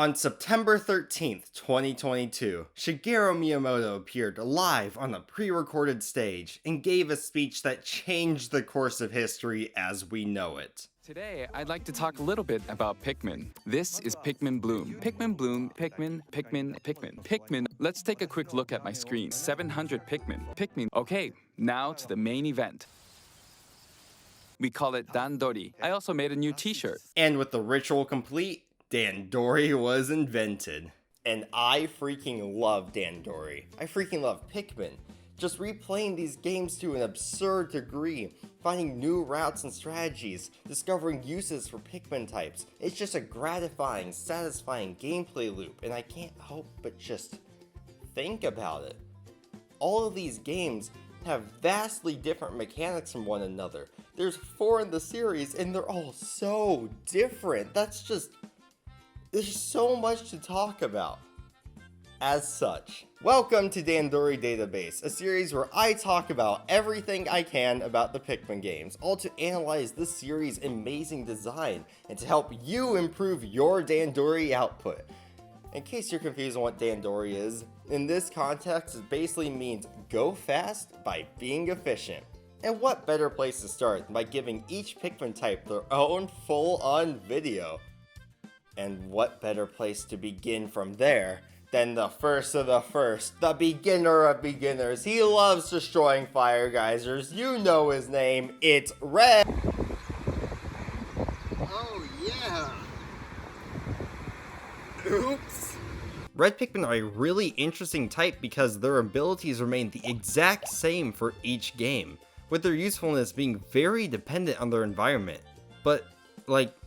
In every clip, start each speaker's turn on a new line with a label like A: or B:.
A: On September 13th, 2022, Shigeru Miyamoto appeared live on a pre-recorded stage and gave a speech that changed the course of history as we know it.
B: Today, I'd like to talk a little bit about Pikmin. This is Pikmin Bloom. Pikmin Bloom, Pikmin. Let's take a quick look at my screen. 700 Pikmin. Okay, now to the main event. We call it Dandori. I also made a new t-shirt.
A: And with the ritual complete, Dandori was invented. And I freaking love Dandori. I freaking love Pikmin. Just replaying these games to an absurd degree, finding new routes and strategies, discovering uses for Pikmin types. It's just a gratifying, satisfying gameplay loop, and I can't help but just think about it. All of these games have vastly different mechanics from one another. There's 4 in the series, and they're all so different. There's so much to talk about. As such, welcome to Dandori Database, a series where I talk about everything I can about the Pikmin games, all to analyze this series' amazing design, and to help you improve your Dandori output. In case you're confused on what Dandori is, in this context it basically means go fast by being efficient. And what better place to start than by giving each Pikmin type their own full-on video? And what better place to begin from there than the first of the first, the beginner of beginners. He loves destroying fire geysers. You know his name. It's Red.
C: Oh yeah. Oops.
A: Red Pikmin are a really interesting type because their abilities remain the exact same for each game, with their usefulness being very dependent on their environment. But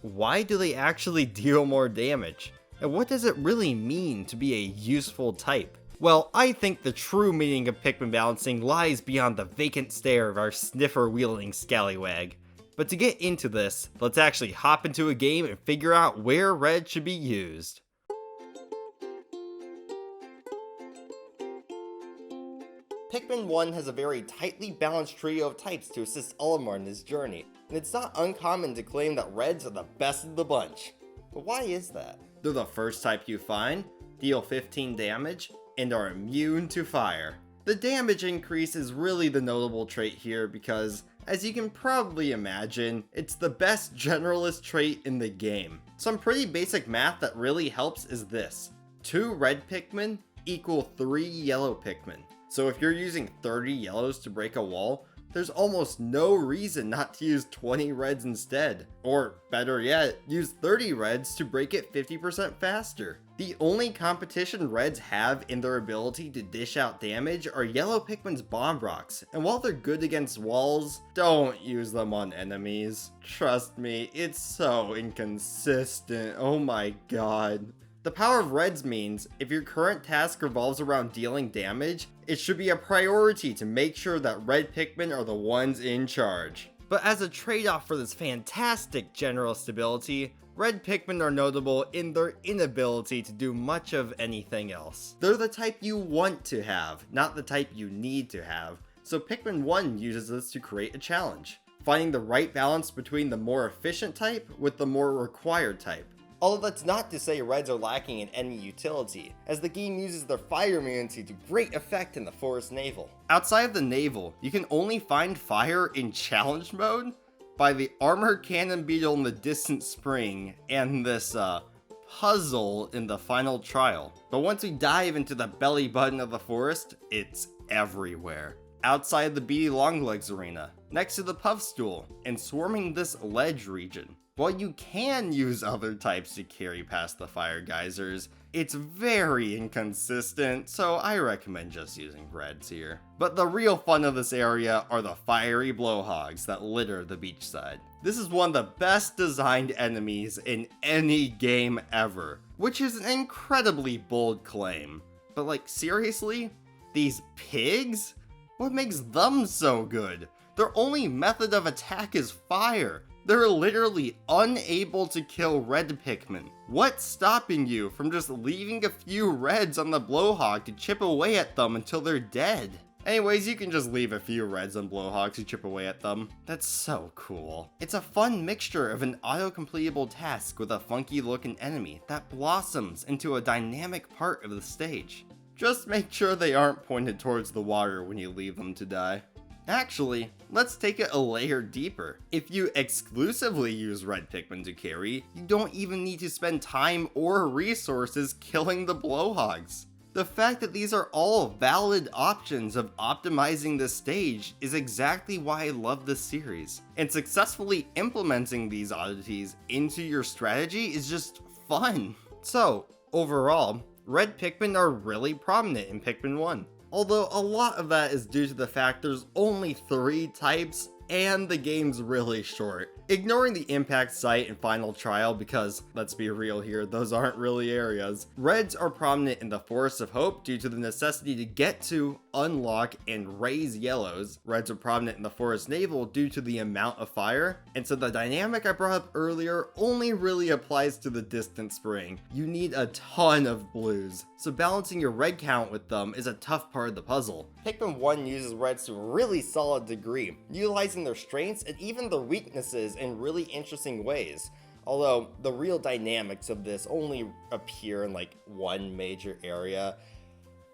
A: why do they actually deal more damage? And what does it really mean to be a useful type? Well, I think the true meaning of Pikmin balancing lies beyond the vacant stare of our sniffer-wielding scallywag. But to get into this, let's actually hop into a game and figure out where red should be used. Pikmin 1 has a very tightly balanced trio of types to assist Olimar in his journey, and it's not uncommon to claim that reds are the best of the bunch. But why is that? They're the first type you find, deal 15 damage, and are immune to fire. The damage increase is really the notable trait here because, as you can probably imagine, it's the best generalist trait in the game. Some pretty basic math that really helps is this. 2 red Pikmin equal 3 yellow Pikmin. So if you're using 30 yellows to break a wall, there's almost no reason not to use 20 reds instead. Or better yet, use 30 reds to break it 50% faster. The only competition reds have in their ability to dish out damage are yellow Pikmin's bomb rocks, and while they're good against walls, don't use them on enemies. Trust me, it's so inconsistent, oh my god. The power of reds means, if your current task revolves around dealing damage, it should be a priority to make sure that red Pikmin are the ones in charge. But as a trade-off for this fantastic general stability, red Pikmin are notable in their inability to do much of anything else. They're the type you want to have, not the type you need to have, so Pikmin 1 uses this to create a challenge, finding the right balance between the more efficient type with the more required type. Although that's not to say reds are lacking in any utility, as the game uses their fire immunity to great effect in the Forest Navel. Outside of the Navel, you can only find fire in challenge mode by the armor cannon beetle in the distant spring and this puzzle in the final trial. But once we dive into the belly button of the forest, it's everywhere. Outside the beady longlegs arena, next to the puff stool, and swarming this ledge region. While you can use other types to carry past the fire geysers, it's very inconsistent, so I recommend just using reds here. But the real fun of this area are the fiery blowhogs that litter the beachside. This is one of the best designed enemies in any game ever, which is an incredibly bold claim. But seriously? These pigs? What makes them so good? Their only method of attack is fire. They're literally unable to kill red Pikmin. What's stopping you from just leaving a few reds on the blowhog to chip away at them until they're dead? Anyways, you can just leave a few reds and blowhogs to chip away at them. That's so cool. It's a fun mixture of an auto-completable task with a funky looking enemy that blossoms into a dynamic part of the stage. Just make sure they aren't pointed towards the water when you leave them to die. Actually, let's take it a layer deeper. If you exclusively use red Pikmin to carry, you don't even need to spend time or resources killing the blowhogs. The fact that these are all valid options of optimizing this stage is exactly why I love this series. And successfully implementing these oddities into your strategy is just fun. So, overall, red Pikmin are really prominent in Pikmin 1. Although a lot of that is due to the fact there's only 3 types and the game's really short. Ignoring the impact site and final trial because, let's be real here, those aren't really areas. Reds are prominent in the Forest of Hope due to the necessity to get to, unlock, and raise yellows. Reds are prominent in the Forest Navel due to the amount of fire. And so the dynamic I brought up earlier only really applies to the distant spring. You need a ton of blues, so balancing your red count with them is a tough part of the puzzle. Pikmin 1 uses reds to a really solid degree, utilizing their strengths and even their weaknesses in really interesting ways. Although the real dynamics of this only appear in like one major area.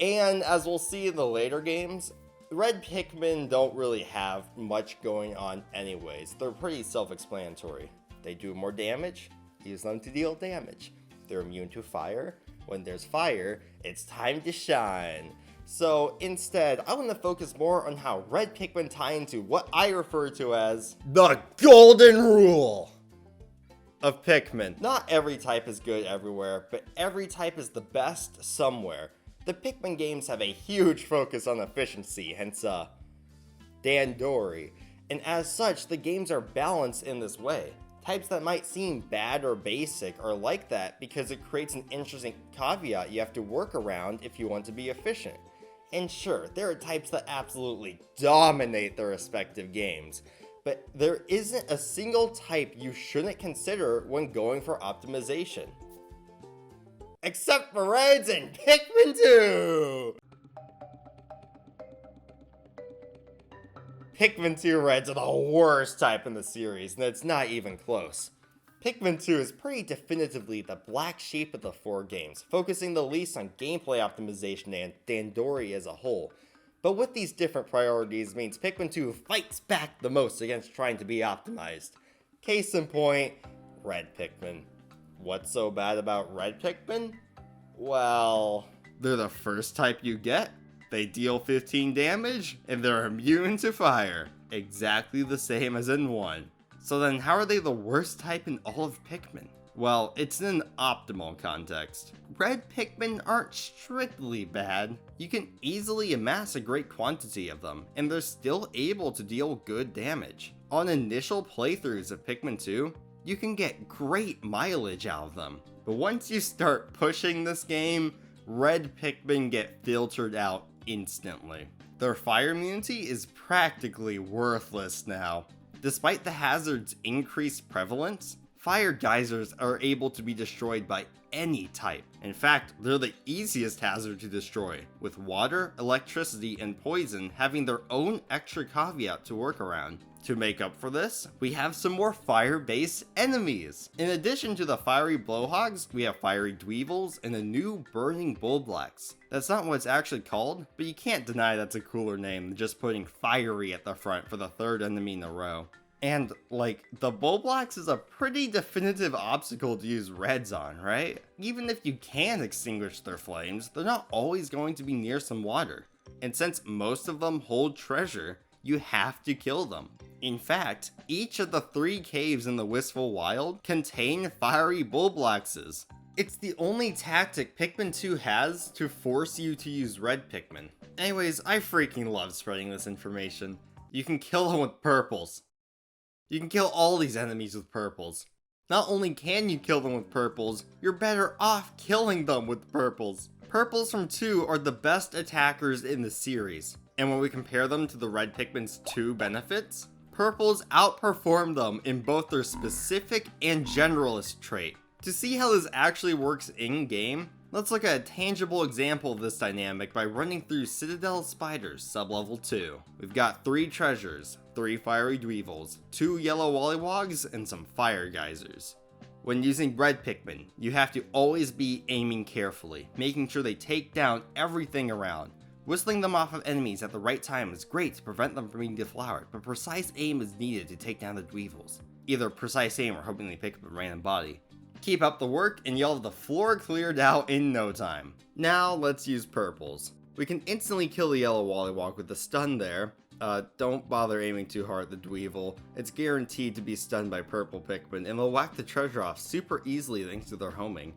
A: And as we'll see in the later games, red Pikmin don't really have much going on anyways. They're pretty self-explanatory. They do more damage, use them to deal damage. They're immune to fire. When there's fire, it's time to shine. So instead, I want to focus more on how red Pikmin tie into what I refer to as the golden rule of Pikmin. Not every type is good everywhere, but every type is the best somewhere. The Pikmin games have a huge focus on efficiency, hence Dandori. And as such, the games are balanced in this way. Types that might seem bad or basic are like that because it creates an interesting caveat you have to work around if you want to be efficient. And sure, there are types that absolutely dominate their respective games, but there isn't a single type you shouldn't consider when going for optimization. Except for reds and Pikmin 2! Pikmin 2 reds are the worst type in the series, and it's not even close. Pikmin 2 is pretty definitively the black sheep of the 4 games, focusing the least on gameplay optimization and Dandori as a whole. But with these different priorities means Pikmin 2 fights back the most against trying to be optimized. Case in point, red Pikmin. What's so bad about red Pikmin? Well, they're the first type you get. They deal 15 damage, and they're immune to fire. Exactly the same as in 1. So then how are they the worst type in all of Pikmin? Well, it's in an optimal context. Red Pikmin aren't strictly bad. You can easily amass a great quantity of them, and they're still able to deal good damage. On initial playthroughs of Pikmin 2, you can get great mileage out of them. But once you start pushing this game, red Pikmin get filtered out instantly. Their fire immunity is practically worthless now. Despite the hazard's increased prevalence, fire geysers are able to be destroyed by any type. In fact, they're the easiest hazard to destroy, with water, electricity, and poison having their own extra caveat to work around. To make up for this, we have some more fire-based enemies. In addition to the fiery blowhogs, we have fiery dweevils and a new burning bullblacks. That's not what it's actually called, but you can't deny that's a cooler name than just putting fiery at the front for the 3rd enemy in a row. And, like, the bullblacks is a pretty definitive obstacle to use reds on, right? Even if you can extinguish their flames, they're not always going to be near some water. And since most of them hold treasure, you have to kill them. In fact, each of the 3 caves in the Wistful Wild contain fiery bullblaxes. It's the only tactic Pikmin 2 has to force you to use red Pikmin. Anyways, I freaking love spreading this information. You can kill them with purples. You can kill all these enemies with purples. Not only can you kill them with purples, you're better off killing them with purples. Purples from 2 are the best attackers in the series. And when we compare them to the red Pikmin's 2 benefits, purples outperform them in both their specific and generalist trait. To see how this actually works in-game, Let's look at a tangible example of this dynamic by running through Citadel Spiders sublevel 2. We've got 3 treasures, 3 fiery dweevils, 2 yellow wollywogs, and some fire geysers. When using red Pikmin, you have to always be aiming carefully, making sure they take down everything around. Whistling them off of enemies at the right time is great to prevent them from being deflowered, but precise aim is needed to take down the dweevils. Either precise aim or hoping they pick up a random body. Keep up the work and you'll have the floor cleared out in no time. Now let's use purples. We can instantly kill the yellow Wollywog with the stun there. Don't bother aiming too hard at the Dweevil. It's guaranteed to be stunned by purple Pikmin and they'll whack the treasure off super easily thanks to their homing.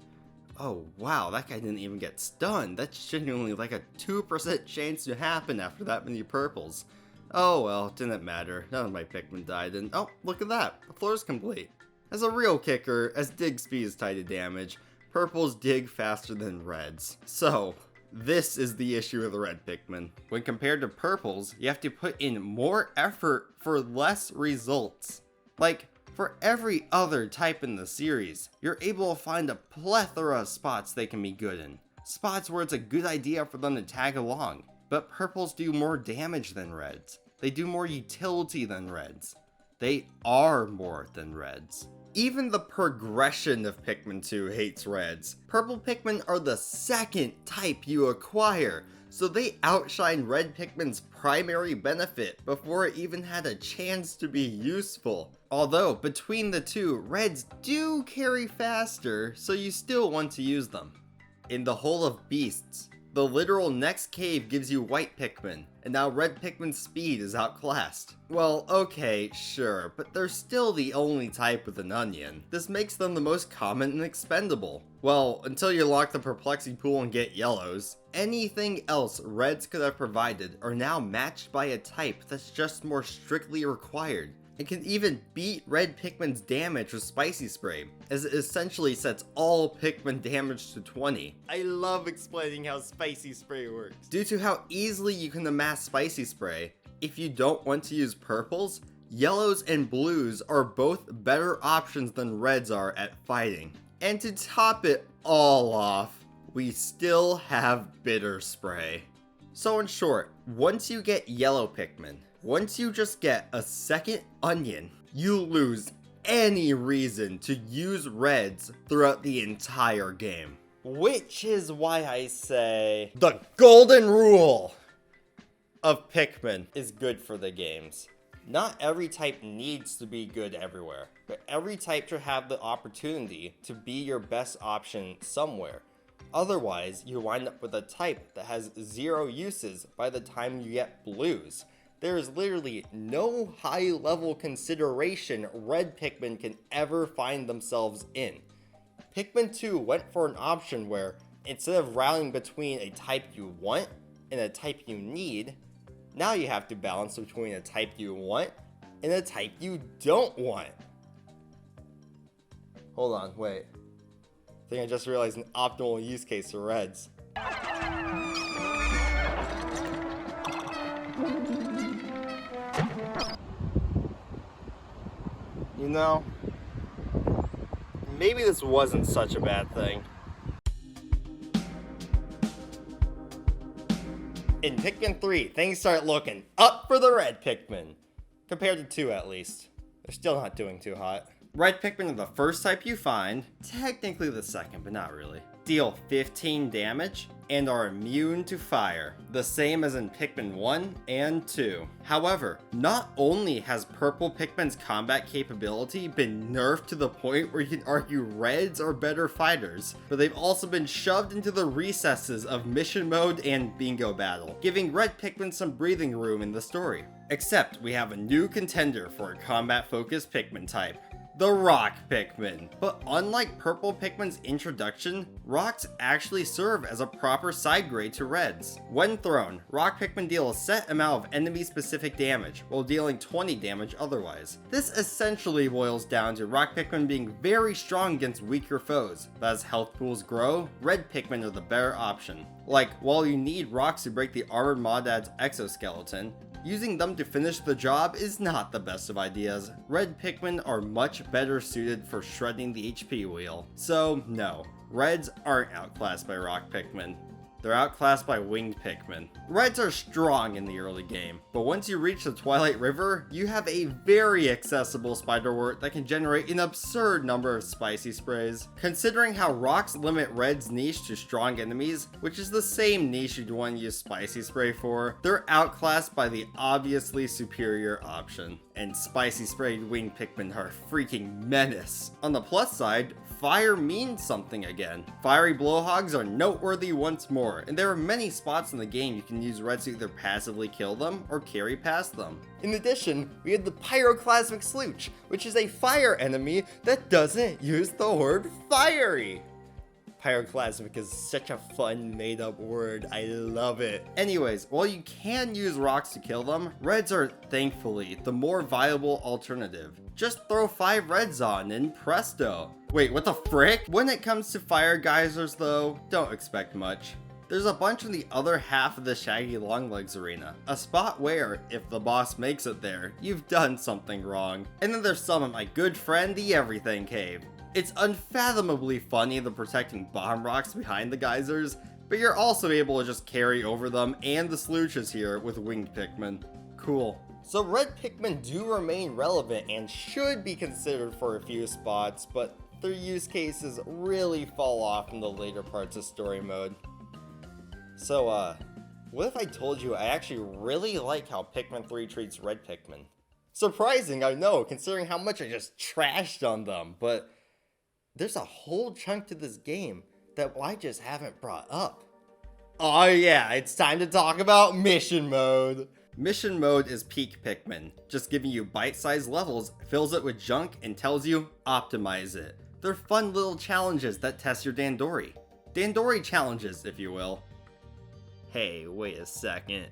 A: Oh wow, that guy didn't even get stunned. That's genuinely like a 2% chance to happen after that many purples. Oh well, didn't matter. None of my Pikmin died and oh, look at that. The floor's complete. As a real kicker, as dig speed is tied to damage, purples dig faster than reds. So, this is the issue with the red Pikmin. When compared to purples, you have to put in more effort for less results. Like, for every other type in the series, you're able to find a plethora of spots they can be good in. Spots where it's a good idea for them to tag along. But purples do more damage than reds. They do more utility than reds. They are more than reds. Even the progression of Pikmin 2 hates reds. Purple Pikmin are the second type you acquire, so they outshine red Pikmin's primary benefit before it even had a chance to be useful. Although, between the two, reds do carry faster, so you still want to use them. In the Hole of Beasts, the literal next cave gives you white Pikmin, and now red Pikmin's speed is outclassed. Well, okay, sure, but they're still the only type with an onion. This makes them the most common and expendable. Well, until you lock the perplexing pool and get yellows. Anything else reds could have provided are now matched by a type that's just more strictly required. It can even beat red Pikmin's damage with Spicy Spray, as it essentially sets all Pikmin damage to 20. I love explaining how Spicy Spray works. Due to how easily you can amass Spicy Spray, if you don't want to use purples, yellows and blues are both better options than reds are at fighting. And to top it all off, we still have Bitter Spray. So in short, once you get yellow Pikmin, once you just get a second onion, you lose any reason to use reds throughout the entire game. Which is why I say the golden rule of Pikmin is good for the games. Not every type needs to be good everywhere, but every type should have the opportunity to be your best option somewhere. Otherwise, you wind up with a type that has 0 uses by the time you get blues. There is literally no high-level consideration red Pikmin can ever find themselves in. Pikmin 2 went for an option where, instead of rallying between a type you want and a type you need, now you have to balance between a type you want and a type you don't want. Hold on, wait. I think I just realized an optimal use case for reds. You know, maybe this wasn't such a bad thing. In Pikmin 3, things start looking up for the red Pikmin. Compared to 2 at least. They're still not doing too hot. Red Pikmin are the first type you find, technically the second, but not really. Deal 15 damage, and are immune to fire, the same as in Pikmin 1 and 2. However, not only has purple Pikmin's combat capability been nerfed to the point where you can argue reds are better fighters, but they've also been shoved into the recesses of mission mode and bingo battle, giving red Pikmin some breathing room in the story. Except we have a new contender for a combat-focused Pikmin type. The Rock Pikmin. But unlike purple Pikmin's introduction, rocks actually serve as a proper side grade to reds. When thrown, rock Pikmin deal a set amount of enemy specific damage, while dealing 20 damage otherwise. This essentially boils down to rock Pikmin being very strong against weaker foes, but as health pools grow, red Pikmin are the better option. Like, while you need rocks to break the Armored Monad's exoskeleton, using them to finish the job is not the best of ideas. Red Pikmin are much better suited for shredding the HP wheel. So no, Reds aren't outclassed by rock Pikmin. They're outclassed by winged Pikmin. Reds are strong in the early game, but once you reach the Twilight River, you have a very accessible spiderwort that can generate an absurd number of spicy sprays. Considering how rocks limit Red's niche to strong enemies, which is the same niche you'd want to use spicy spray for, they're outclassed by the obviously superior option. And spicy sprayed winged Pikmin are a freaking menace. On the plus side, fire means something again. Fiery blowhogs are noteworthy once more, and there are many spots in the game you can use Reds to either passively kill them or carry past them. In addition, we have the Pyroclasmic Slooch, which is a fire enemy that doesn't use the word fiery. Pyroclasmic is such a fun made-up word, I love it. Anyways, while you can use rocks to kill them, Reds are, thankfully, the more viable alternative. Just throw 5 Reds on and presto. Wait, what the frick? When it comes to fire geysers though, don't expect much. There's a bunch in the other half of the Shaggy Longlegs arena, a spot where, if the boss makes it there, you've done something wrong. And then there's some in my good friend the Everything Cave. It's unfathomably funny the protecting bomb rocks behind the geysers, but you're also able to just carry over them and the slooches here with winged Pikmin. Cool. So red Pikmin do remain relevant and should be considered for a few spots, but their use cases really fall off in the later parts of story mode. So, what if I told you I actually really like how Pikmin 3 treats red Pikmin? Surprising, I know, considering how much I just trashed on them, but there's a whole chunk to this game that I just haven't brought up. Oh yeah, it's time to talk about Mission Mode. Mission Mode is peak Pikmin, just giving you bite-sized levels, fills it with junk, and tells you, optimize it. They're fun little challenges that test your Dandori. Dandori challenges, if you will. Hey, wait a second.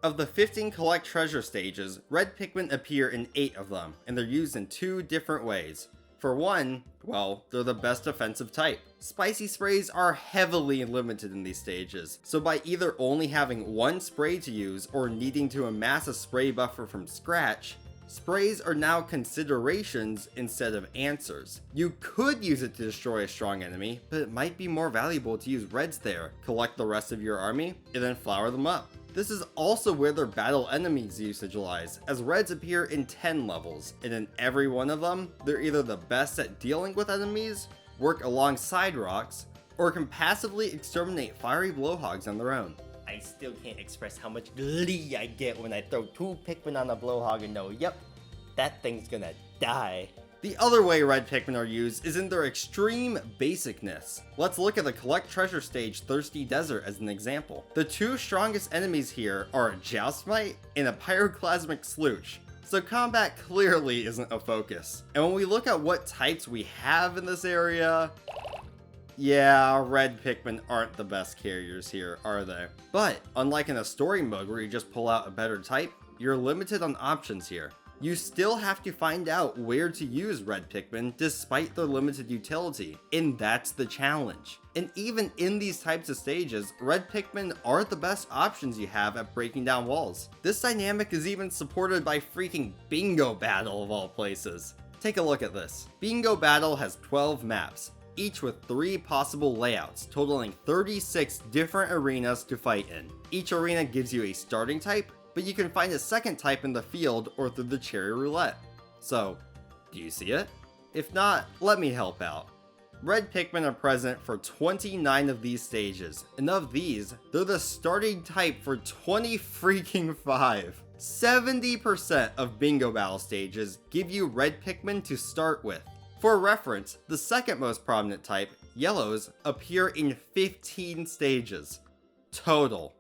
A: Of the 15 collect treasure stages, red Pikmin appear in 8 of them, and they're used in 2 different ways. For one, well, they're the best offensive type. Spicy sprays are heavily limited in these stages, so by either only having 1 spray to use or needing to amass a spray buffer from scratch, sprays are now considerations instead of answers. You could use it to destroy a strong enemy, but it might be more valuable to use Reds there, collect the rest of your army, and then flower them up. This is also where their battle enemies usage lies, as Reds appear in 10 levels, and in every one of them, they're either the best at dealing with enemies, work alongside rocks, or can passively exterminate fiery blowhogs on their own. I still can't express how much glee I get when I throw 2 Pikmin on a blowhog and know, yep, that thing's gonna die. The other way red Pikmin are used is in their extreme basicness. Let's look at the collect treasure stage Thirsty Desert as an example. The 2 strongest enemies here are a Joustmite and a Pyroclasmic Slooch, so combat clearly isn't a focus. And when we look at what types we have in this area, yeah, red Pikmin aren't the best carriers here, are they? But, unlike in a story mode where you just pull out a better type, you're limited on options here. You still have to find out where to use red Pikmin despite their limited utility, and that's the challenge. And even in these types of stages, red Pikmin aren't the best options you have at breaking down walls. This dynamic is even supported by freaking Bingo Battle of all places. Take a look at this. Bingo Battle has 12 maps, each with 3 possible layouts, totaling 36 different arenas to fight in. Each arena gives you a starting type, but you can find a second type in the field or through the cherry roulette. So, do you see it? If not, let me help out. Red Pikmin are present for 29 of these stages, and of these, they're the starting type for 20 freaking 5. 70% of Bingo Battle stages give you red Pikmin to start with. For reference, the second most prominent type, yellows, appear in 15 stages. Total.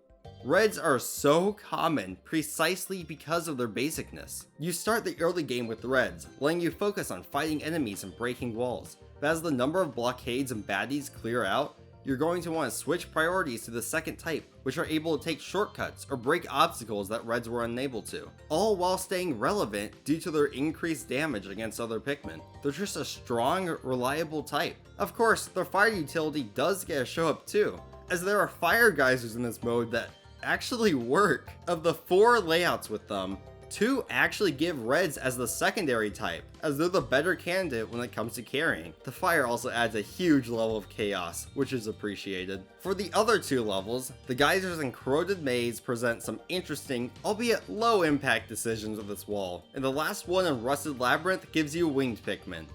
A: Reds are so common precisely because of their basicness. You start the early game with Reds, letting you focus on fighting enemies and breaking walls, but as the number of blockades and baddies clear out, you're going to want to switch priorities to the second type, which are able to take shortcuts or break obstacles that Reds were unable to, all while staying relevant due to their increased damage against other Pikmin. They're just a strong, reliable type. Of course, their fire utility does get a show up too, as there are fire geysers in this mode that actually work. Of the 4 layouts with them, 2 actually give reds as the secondary type, as they're the better candidate when it comes to carrying. The fire also adds a huge level of chaos, which is appreciated. For the other 2 levels, the geysers and corroded maze present some interesting, albeit low impact decisions with this wall, and the last one in Rusted Labyrinth gives you winged Pikmin,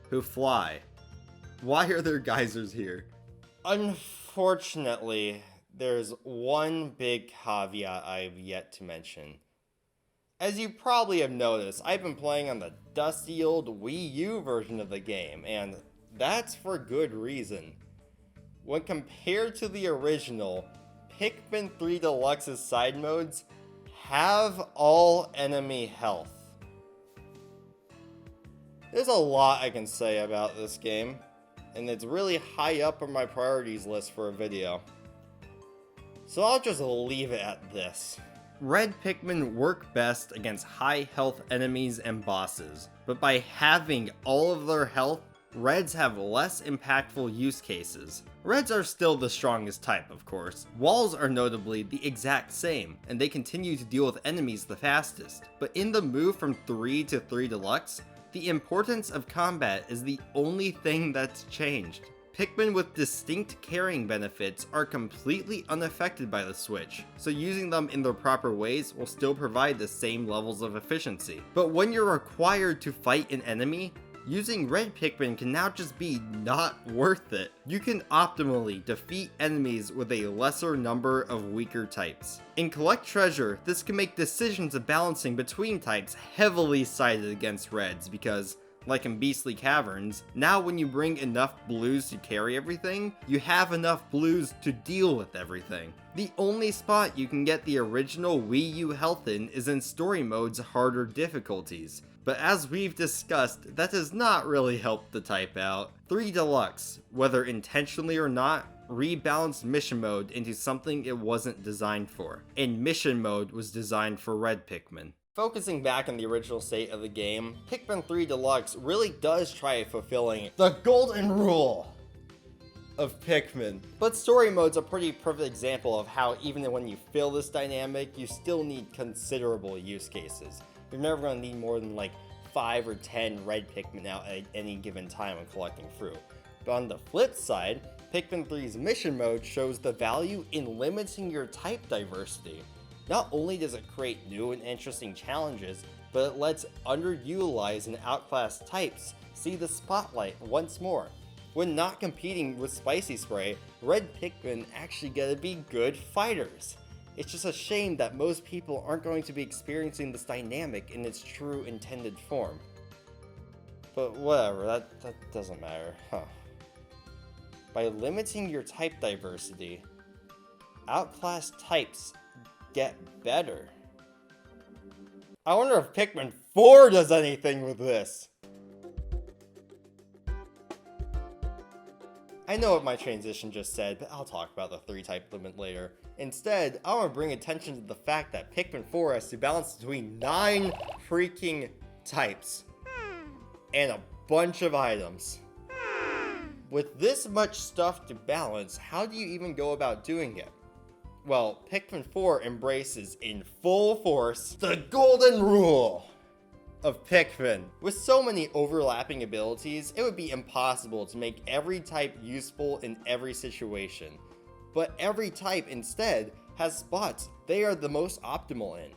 A: who fly. Why are there geysers here? Unfortunately, there's one big caveat I've yet to mention. As you probably have noticed, I've been playing on the dusty old Wii U version of the game, and that's for good reason. When compared to the original, Pikmin 3 Deluxe's side modes have all enemy health. There's a lot I can say about this game, and it's really high up on my priorities list for a video. So I'll just leave it at this. Red Pikmin work best against high health enemies and bosses, but by having all of their health, Reds have less impactful use cases. Reds are still the strongest type, of course. Walls are notably the exact same, and they continue to deal with enemies the fastest. But in the move from 3 to 3 Deluxe, the importance of combat is the only thing that's changed. Pikmin with distinct carrying benefits are completely unaffected by the switch, so using them in their proper ways will still provide the same levels of efficiency. But when you're required to fight an enemy, using red Pikmin can now just be not worth it. You can optimally defeat enemies with a lesser number of weaker types. In Collect Treasure, this can make decisions of balancing between types heavily sided against reds because, like in Beastly Caverns, now when you bring enough blues to carry everything, you have enough blues to deal with everything. The only spot you can get the original Wii U health in is in story mode's harder difficulties. But as we've discussed, that does not really help the type out. 3 Deluxe, whether intentionally or not, rebalanced mission mode into something it wasn't designed for. And mission mode was designed for red Pikmin. Focusing back on the original state of the game, Pikmin 3 Deluxe really does try fulfilling the golden rule of Pikmin. But story mode's a pretty perfect example of how even when you feel this dynamic, you still need considerable use cases. You're never going to need more than like 5 or 10 red Pikmin out at any given time when collecting fruit. But on the flip side, Pikmin 3's mission mode shows the value in limiting your type diversity. Not only does it create new and interesting challenges, but it lets underutilized and outclassed types see the spotlight once more. When not competing with Spicy Spray, red Pikmin actually get to be good fighters. It's just a shame that most people aren't going to be experiencing this dynamic in its true intended form. But whatever, that doesn't matter, huh? By limiting your type diversity, outclassed types get better. I wonder if Pikmin 4 does anything with this. I know what my transition just said, but I'll talk about the 3 type limit later. Instead, I want to bring attention to the fact that Pikmin 4 has to balance between 9 freaking types and a bunch of items. With this much stuff to balance, how do you even go about doing it? Well, Pikmin 4 embraces in full force the golden rule of Pikmin. With so many overlapping abilities, it would be impossible to make every type useful in every situation. But every type instead has spots they are the most optimal in.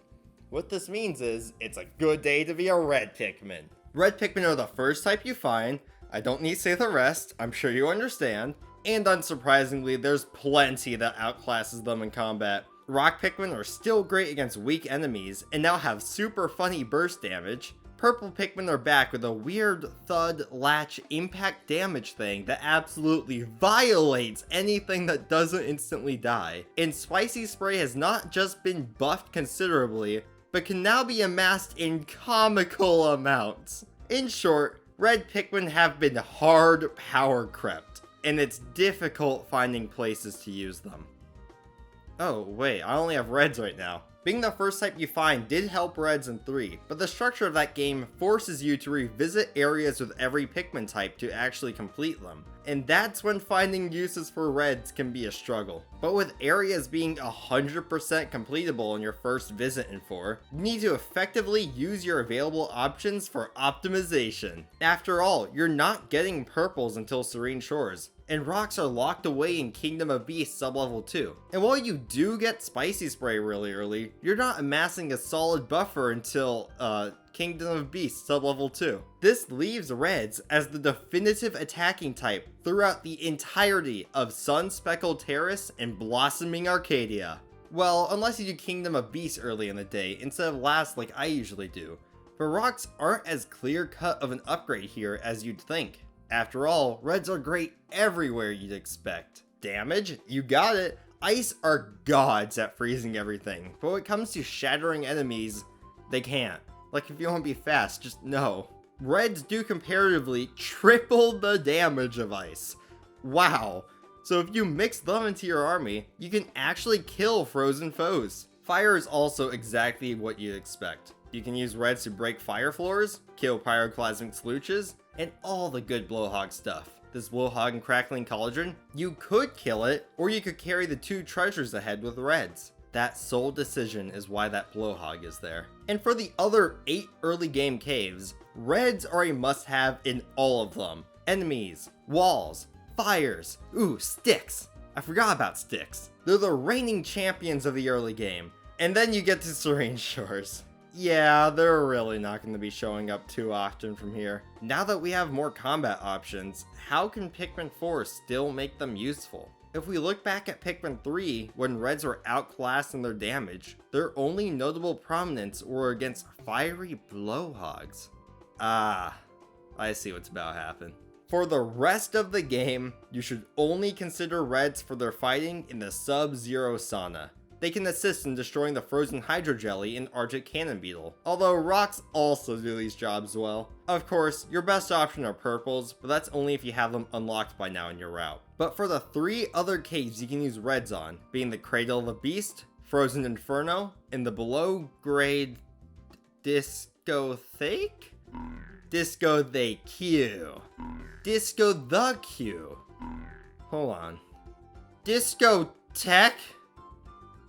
A: What this means is, it's a good day to be a red Pikmin. Red Pikmin are the first type you find. I don't need to say the rest, I'm sure you understand. And unsurprisingly, there's plenty that outclasses them in combat. Rock Pikmin are still great against weak enemies, and now have super funny burst damage. Purple Pikmin are back with a weird thud, latch, impact damage thing that absolutely violates anything that doesn't instantly die. And Spicy Spray has not just been buffed considerably, but can now be amassed in comical amounts. In short, red Pikmin have been hard power crept, and it's difficult finding places to use them. Oh, wait, I only have reds right now. Being the first type you find did help reds in 3, but the structure of that game forces you to revisit areas with every Pikmin type to actually complete them. And that's when finding uses for reds can be a struggle. But with areas being 100% completable in your first visit in 4, you need to effectively use your available options for optimization. After all, you're not getting purples until Serene Shores, and rocks are locked away in Kingdom of Beasts sublevel 2. And while you do get Spicy Spray really early, you're not amassing a solid buffer until, Kingdom of Beasts sublevel 2. This leaves reds as the definitive attacking type throughout the entirety of Sun Speckled Terrace and Blossoming Arcadia. Well, unless you do Kingdom of Beasts early in the day instead of last like I usually do. But rocks aren't as clear-cut of an upgrade here as you'd think. After all, reds are great everywhere you'd expect. Damage? You got it! Ice are gods at freezing everything, but when it comes to shattering enemies, they can't. Like, if you want to be fast, just no. Reds do comparatively triple the damage of ice. Wow. So if you mix them into your army, you can actually kill frozen foes. Fire is also exactly what you'd expect. You can use reds to break fire floors, kill pyroclasmic slooches, and all the good blowhog stuff. This blowhog and crackling cauldron, you could kill it, or you could carry the 2 treasures ahead with reds. That sole decision is why that blowhog is there. And for the other 8 early game caves, reds are a must-have in all of them. Enemies, walls, fires, ooh, sticks. I forgot about sticks. They're the reigning champions of the early game. And then you get to Serene Shores. Yeah, they're really not going to be showing up too often from here. Now that we have more combat options, how can Pikmin 4 still make them useful? If we look back at Pikmin 3, when reds were outclassed in their damage, their only notable prominence were against fiery blowhogs. Ah, I see what's about to happen. For the rest of the game, you should only consider reds for their fighting in the Sub-Zero Sauna. They can assist in destroying the frozen Hydro Jelly and Arctic Cannon Beetle, although rocks also do these jobs well. Of course, your best option are purples, but that's only if you have them unlocked by now in your route. But for the 3 other caves you can use reds on, being the Cradle of the Beast, Frozen Inferno, and the below grade Discotheque? Disco the Q. Disco the Q. Hold on. Discotheque?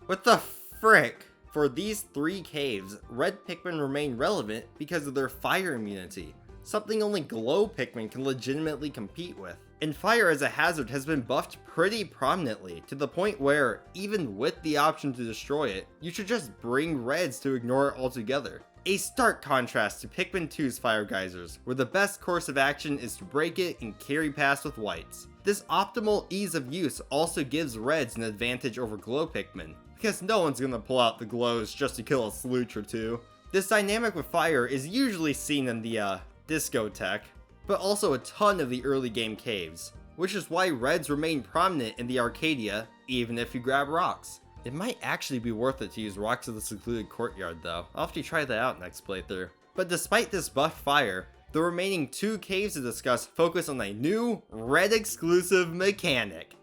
A: What the frick? For these 3 caves, red Pikmin remain relevant because of their fire immunity, something only glow Pikmin can legitimately compete with. And fire as a hazard has been buffed pretty prominently, to the point where, even with the option to destroy it, you should just bring reds to ignore it altogether. A stark contrast to Pikmin 2's Fire Geysers, where the best course of action is to break it and carry past with whites. This optimal ease of use also gives reds an advantage over glow Pikmin, because no one's gonna pull out the glows just to kill a slooch or 2. This dynamic with fire is usually seen in the Discotheque, but also a ton of the early game caves, which is why reds remain prominent in the Arcadia, even if you grab rocks. It might actually be worth it to use rocks of the secluded courtyard though. I'll have to try that out next playthrough. But despite this buff fire, the remaining 2 caves to discuss focus on a new, red exclusive mechanic: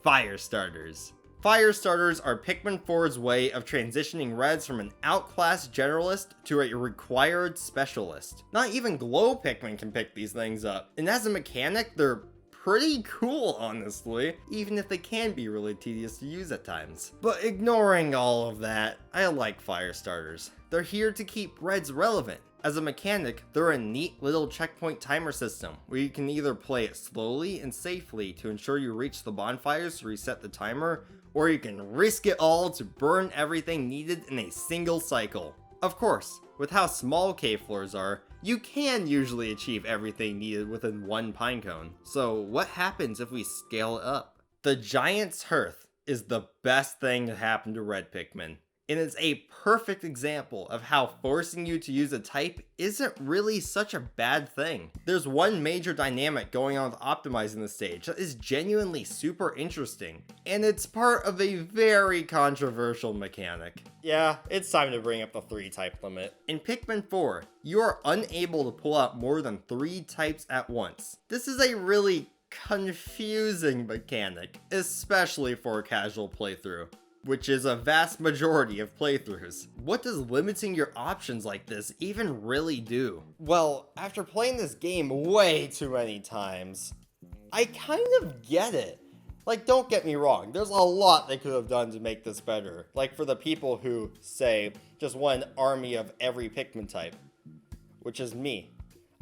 A: fire starters. Fire starters are Pikmin 4's way of transitioning reds from an outclassed generalist to a required specialist. Not even glow Pikmin can pick these things up, and as a mechanic, they're pretty cool, honestly, even if they can be really tedious to use at times. But ignoring all of that, I like fire starters. They're here to keep reds relevant. As a mechanic, they're a neat little checkpoint timer system, where you can either play it slowly and safely to ensure you reach the bonfires to reset the timer, or you can risk it all to burn everything needed in a single cycle. Of course, with how small cave floors are, you can usually achieve everything needed within 1 pinecone. So what happens if we scale it up? The Giant's Hearth is the best thing to happen to red Pikmin. And it's a perfect example of how forcing you to use a type isn't really such a bad thing. There's one major dynamic going on with optimizing the stage that is genuinely super interesting, and it's part of a very controversial mechanic. Yeah, it's time to bring up the 3 type limit. In Pikmin 4, you are unable to pull out more than 3 types at once. This is a really confusing mechanic, especially for a casual playthrough. which is a vast majority of playthroughs. What does limiting your options like this even really do? Well, after playing this game way too many times, I kind of get it. Like, don't get me wrong, there's a lot they could have done to make this better. Like for the people who say, just want an army of every Pikmin type. Which is me.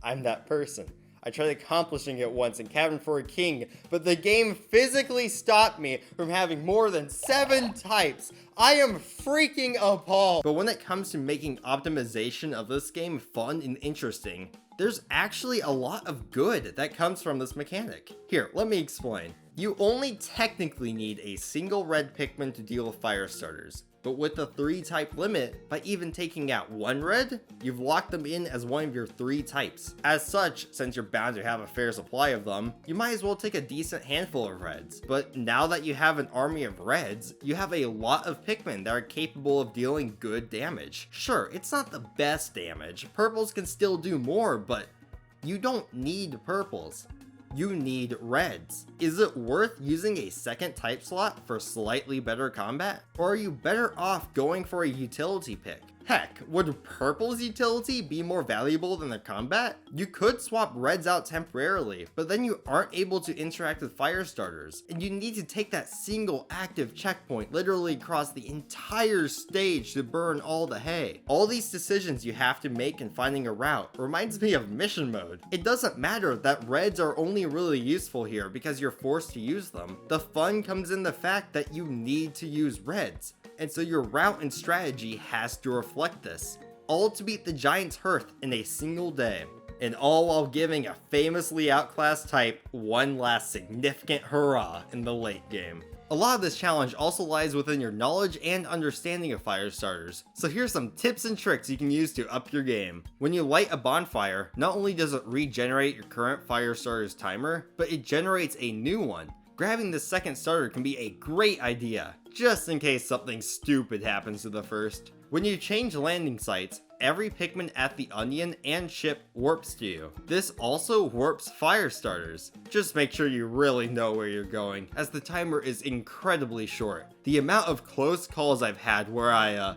A: I'm that person. I tried accomplishing it once in Cabin for a King, but the game physically stopped me from having more than 7 types. I am freaking appalled. But when it comes to making optimization of this game fun and interesting, there's actually a lot of good that comes from this mechanic. Here, let me explain. You only technically need a single red Pikmin to deal with fire starters. But with the 3 type limit, by even taking out 1 red, you've locked them in as one of your 3 types. As such, since you're bound to have a fair supply of them, you might as well take a decent handful of reds. But now that you have an army of reds, you have a lot of Pikmin that are capable of dealing good damage. Sure, it's not the best damage, purples can still do more, but you don't need purples. You need reds. Is it worth using a second type slot for slightly better combat? Or are you better off going for a utility pick? Heck, would purple's utility be more valuable than their combat? You could swap reds out temporarily, but then you aren't able to interact with fire starters, and you need to take that single active checkpoint literally across the entire stage to burn all the hay. All these decisions you have to make in finding a route reminds me of mission mode. It doesn't matter that reds are only really useful here because you're forced to use them. The fun comes in the fact that you need to use reds, and so your route and strategy has to reflect this. All to beat the Giant's Hearth in a single day, and all while giving a famously outclassed type one last significant hurrah in the late game. A lot of this challenge also lies within your knowledge and understanding of fire starters, so here's some tips and tricks you can use to up your game. When you light a bonfire, not only does it regenerate your current fire starter's timer, but it generates a new one. Grabbing the second starter can be a great idea, just in case something stupid happens to the first. When you change landing sites, every Pikmin at the Onion and ship warps to you. This also warps fire starters. Just make sure you really know where you're going, as the timer is incredibly short. The amount of close calls I've had where I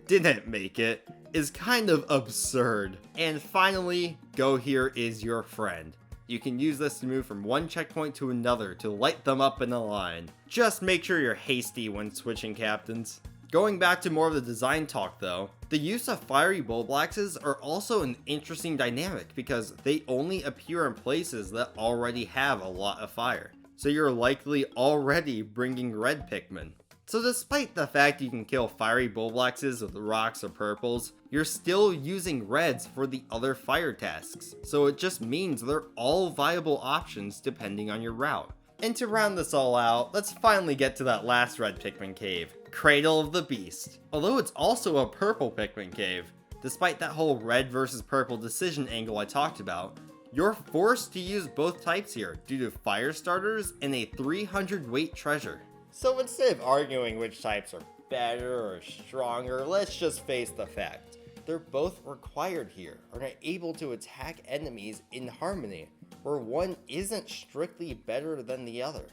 A: didn't make it is kind of absurd. And finally, Go Here is your friend. You can use this to move from one checkpoint to another to light them up in a line. Just make sure you're hasty when switching captains. Going back to more of the design talk though, the use of fiery Bulblaxes are also an interesting dynamic because they only appear in places that already have a lot of fire. So you're likely already bringing red Pikmin. So despite the fact you can kill fiery Bulblaxes with rocks or purples, you're still using reds for the other fire tasks. So it just means they're all viable options depending on your route. And to round this all out, let's finally get to that last red Pikmin cave, Cradle of the Beast. Although it's also a purple Pikmin cave, despite that whole red versus purple decision angle I talked about, you're forced to use both types here due to fire starters and a 300 weight treasure. So instead of arguing which types are better or stronger, let's just face the fact. They're both required here, and are able to attack enemies in harmony, where one isn't strictly better than the other.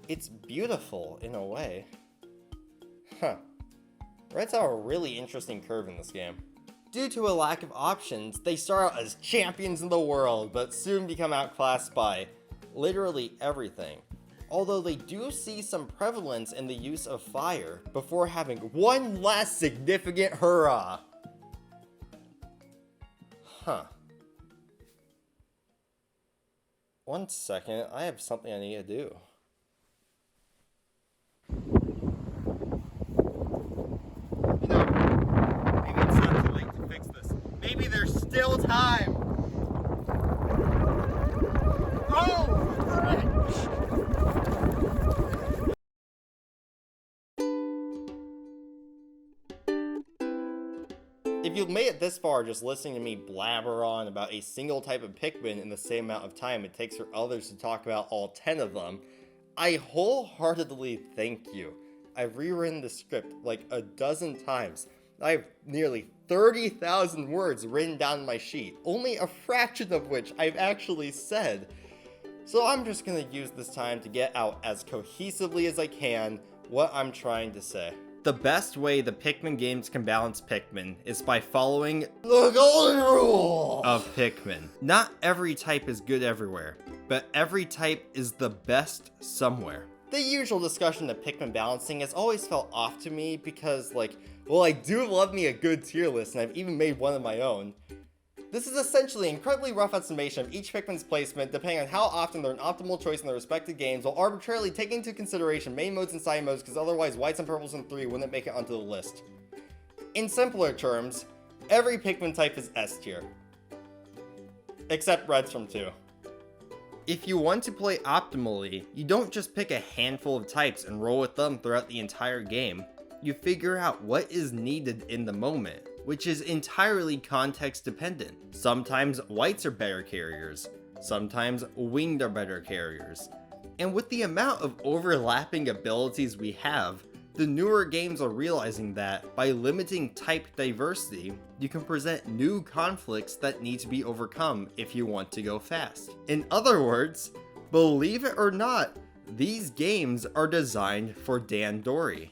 A: It's beautiful in a way. Reds have a really interesting curve in this game. Due to a lack of options, they start out as champions in the world, but soon become outclassed by literally everything. Although they do see some prevalence in the use of fire before having one last significant hurrah. One second, I have something I need to do. You know, maybe it's not too late to fix this. Maybe there's still time. If you've made it this far just listening to me blabber on about a single type of Pikmin in the same amount of time it takes for others to talk about all 10 of them, I wholeheartedly thank you. I've rewritten the script like a dozen times. I have nearly 30,000 words written down on my sheet, only a fraction of which I've actually said. So I'm just gonna use this time to get out as cohesively as I can what I'm trying to say. The best way the Pikmin games can balance Pikmin is by following the golden rule of Pikmin. Not every type is good everywhere, but every type is the best somewhere. The usual discussion of Pikmin balancing has always felt off to me because, well, I do love me a good tier list, and I've even made one of my own. This is essentially an incredibly rough estimation of each Pikmin's placement depending on how often they're an optimal choice in their respective games, while arbitrarily taking into consideration main modes and side modes because otherwise whites and purples and 3 wouldn't make it onto the list. In simpler terms, every Pikmin type is S tier. Except reds from 2. If you want to play optimally, you don't just pick a handful of types and roll with them throughout the entire game. You figure out what is needed in the moment, which is entirely context dependent. Sometimes whites are better carriers, sometimes winged are better carriers. And with the amount of overlapping abilities we have, the newer games are realizing that by limiting type diversity, you can present new conflicts that need to be overcome if you want to go fast. In other words, believe it or not, these games are designed for Dandori.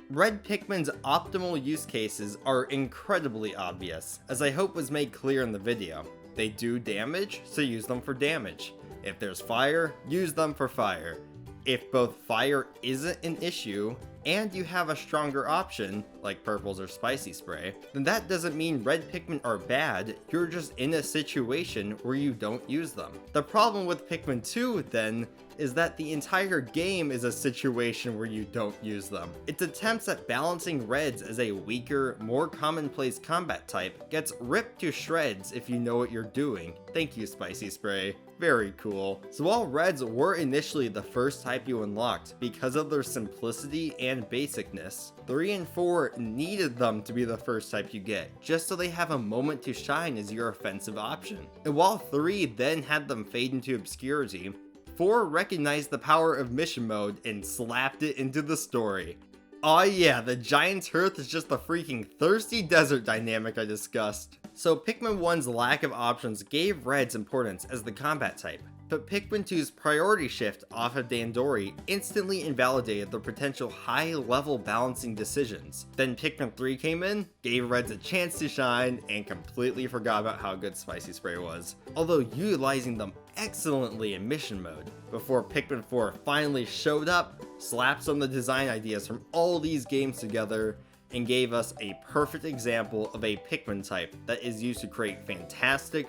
A: Red Pikmin's optimal use cases are incredibly obvious, as I hope was made clear in the video. They do damage, so use them for damage. If there's fire, use them for fire. If both fire isn't an issue, and you have a stronger option, like purples or spicy spray, then that doesn't mean red Pikmin are bad, you're just in a situation where you don't use them. The problem with Pikmin 2, then, is that the entire game is a situation where you don't use them. Its attempts at balancing reds as a weaker, more commonplace combat type gets ripped to shreds if you know what you're doing. Thank you, Spicy Spray. Very cool. So while reds were initially the first type you unlocked because of their simplicity and basicness, 3 and 4 needed them to be the first type you get, just so they have a moment to shine as your offensive option. And while 3 then had them fade into obscurity, 4 recognized the power of mission mode and slapped it into the story. Aw yeah, the Giant's Hearth is just the freaking thirsty desert dynamic I discussed. So Pikmin 1's lack of options gave reds importance as the combat type, but Pikmin 2's priority shift off of Dandori instantly invalidated their potential high-level balancing decisions. Then Pikmin 3 came in, gave reds a chance to shine, and completely forgot about how good Spicy Spray was, although utilizing them excellently in mission mode, before Pikmin 4 finally showed up, slapped some of the design ideas from all these games together, and gave us a perfect example of a Pikmin type that is used to create fantastic,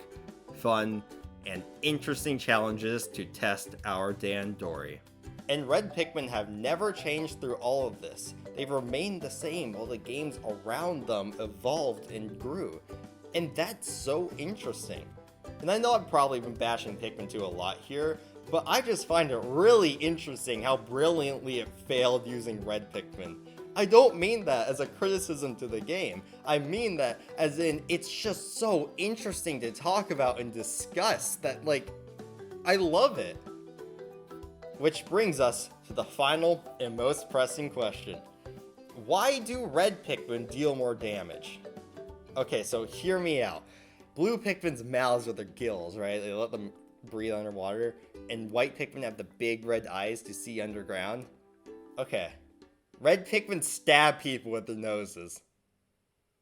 A: fun, and interesting challenges to test our Dandori. And red Pikmin have never changed through all of this. They've remained the same while the games around them evolved and grew. And that's so interesting. And I know I've probably been bashing Pikmin 2 a lot here, but I just find it really interesting how brilliantly it failed using red Pikmin. I don't mean that as a criticism to the game. I mean that as in, it's just so interesting to talk about and discuss that, I love it. Which brings us to the final and most pressing question. Why do red Pikmin deal more damage? Okay, so hear me out. Blue Pikmin's mouths are their gills, right? They let them breathe underwater. And white Pikmin have the big red eyes to see underground. Okay. Red Pikmin stab people with their noses.